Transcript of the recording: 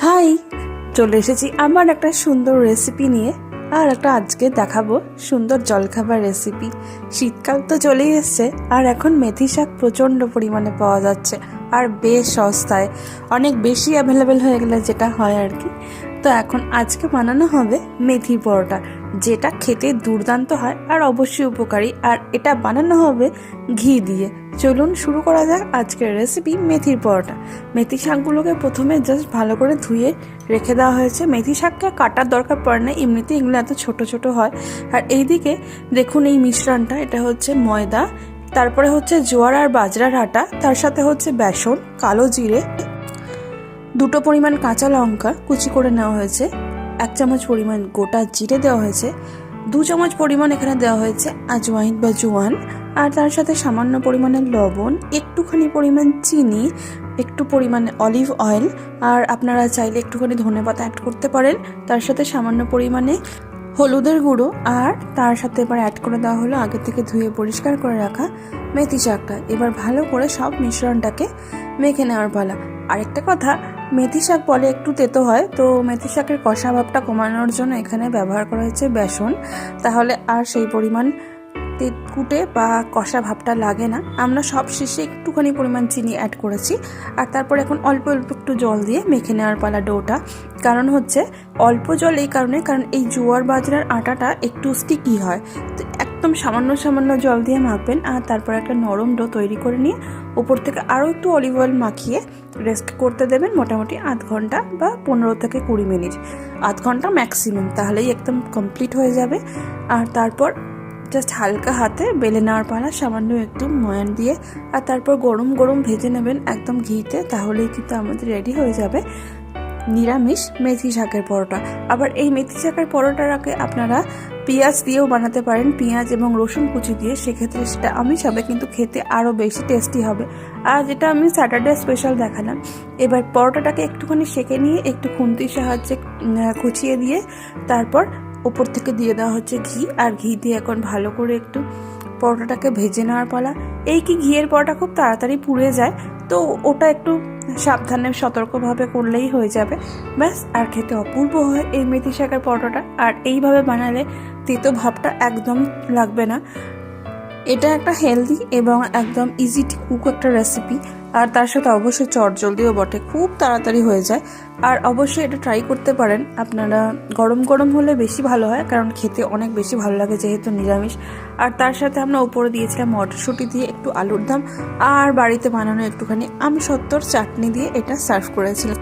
High, চলে এসেছি আমার একটা সুন্দর রেসিপি নিয়ে। আর একটা আজকে দেখাবো সুন্দর জলখাবার রেসিপি। শীতকাল তো চলেই এসছে, আর এখন মেথি শাক প্রচণ্ড পরিমাণে পাওয়া যাচ্ছে আর বেশ সস্তায়, অনেক বেশি অ্যাভেলেবেল হয়ে গেলে যেটা হয় আর কি। তো এখন আজকে বানানো হবে মেথি পরোটা, যেটা খেতে দুর্দান্ত হয় আর অবশ্যই উপকারী। আর এটা বানানো হবে ঘি দিয়ে। চলুন শুরু করা যাক আজকের রেসিপি মেথির পরোটা। মেথি শাকগুলোকে প্রথমে জাস্ট ভালো করে ধুয়ে রেখে দেওয়া হয়েছে। মেথি শাককে কাটার দরকার পড়ে না, এমনিতে এগুলো এত ছোট ছোট হয়। আর এইদিকে দেখুন এই মিশ্রণটা, এটা হচ্ছে ময়দা, তারপরে হচ্ছে জোয়ার আর বাজরার আটা, তার সাথে হচ্ছে বেসন, কালো জিরে, দুটো পরিমাণ কাঁচা লঙ্কা কুচি করে নেওয়া হয়েছে, 1 চামচ পরিমাণ গোটা জিরে দেওয়া হয়েছে, 2 চামচ পরিমাণ এখানে দেওয়া হয়েছে আজওয়াইন বা জোয়ান, আর তার সাথে সামান্য পরিমাণে লবণ, একটুখানি পরিমাণ চিনি, একটু পরিমাণে অলিভ অয়েল, আর আপনারা চাইলে একটুখানি ধনেপাতা অ্যাড করতে পারেন। তার সাথে সামান্য পরিমাণে হলুদের গুঁড়ো, আর তার সাথে এবার অ্যাড করে দেওয়া হলো আগে থেকে ধুয়ে পরিষ্কার করে রাখা মেথি শাকটা। এবার ভালো করে সব মিশ্রণটাকে মেখে নেওয়ার পালা। আরেকটা কথা, মেথি শাক বলে একটু তেতো হয়, তো মেথি শাকের কষা ভাবটা কমানোর জন্য এখানে ব্যবহার করা হয়েছে বেসন, তাহলে আর সেই পরিমাণ তেতকুটে বা কষা ভাবটা লাগে না। আমরা সব শেষে একটুখানি পরিমাণ চিনি অ্যাড করেছি, আর তারপর এখন অল্প অল্প একটু জল দিয়ে মেখে নেওয়ার পালা ডোটা। কারণ হচ্ছে অল্প জল এই কারণে, কারণ এই জোয়ার বাজরার আটাটা একটু স্টিকি হয়, তো একদম সামান্য সামান্য জল দিয়ে মাখবেন। আর তারপর একটা নরম ডো তৈরি করে নিয়ে উপর থেকে আরও একটু অলিভ অয়েল মাখিয়ে রেস্ট করতে দেবেন মোটামুটি আধ ঘন্টা বা 15 থেকে 20 মিনিট, আধ ঘন্টা ম্যাক্সিমাম, তাহলেই একদম কমপ্লিট হয়ে যাবে। আর তারপর জাস্ট হালকা হাতে বেলে নেওয়ার পালা, সামান্য একটু ময়ান দিয়ে, আর তারপর গরম গরম ভেজে নেবেন একদম ঘিতে, তাহলেই কিন্তু আমাদের রেডি হয়ে যাবে নিরামিষ মেথি শাকের পরোটা। আবার এই মেথি শাকের পরোটাটাকে আপনারা পেঁয়াজ দিয়েও বানাতে পারেন, পেঁয়াজ এবং রসুন কুচি দিয়ে, সেক্ষেত্রে সেটা আমিষ হবে কিন্তু খেতে আরও বেশি টেস্টি হবে। আর যেটা আমি স্যাটারডে স্পেশাল দেখালাম। এবার পরোটাটাকে একটুখানি সেঁকে নিয়ে একটু খুন্তির সাহায্যে কুচিয়ে দিয়ে তারপর ওপর থেকে দিয়ে দেওয়া হচ্ছে ঘি, আর ঘি দিয়ে এখন ভালো করে একটু পরোটাটাকে ভেজে নেওয়ার পালা। এই কি ঘিয়ের পরোটা খুব তাড়াতাড়ি পুড়ে যায়, তো ওটা একটু সাবধানে সতর্কভাবে করলেই হয়ে যাবে, ব্যাস। আর খেতে অপূর্ব হয় এই মেথি শাকের পরোটাটা। আর এইভাবে বানালে তেতো ভাবটা একদম লাগবে না। এটা একটা হেলদি এবং একদম ইজি টু কুক একটা রেসিপি, আর তার সাথে অবশ্যই চটজলদিও বটে, খুব তাড়াতাড়ি হয়ে যায়। আর অবশ্যই এটা ট্রাই করতে পারেন আপনারা, গরম গরম হলে বেশি ভালো হয়, কারণ খেতে অনেক বেশি ভালো লাগে যেহেতু নিরামিষ। আর তার সাথে আমরা উপরে দিয়েছিলাম মটরশুঁটি দিয়ে একটু আলুর দম, আর বাড়িতে বানানো একটুখানি আমসত্ত্বর চাটনি দিয়ে এটা সার্ভ করেছিলাম।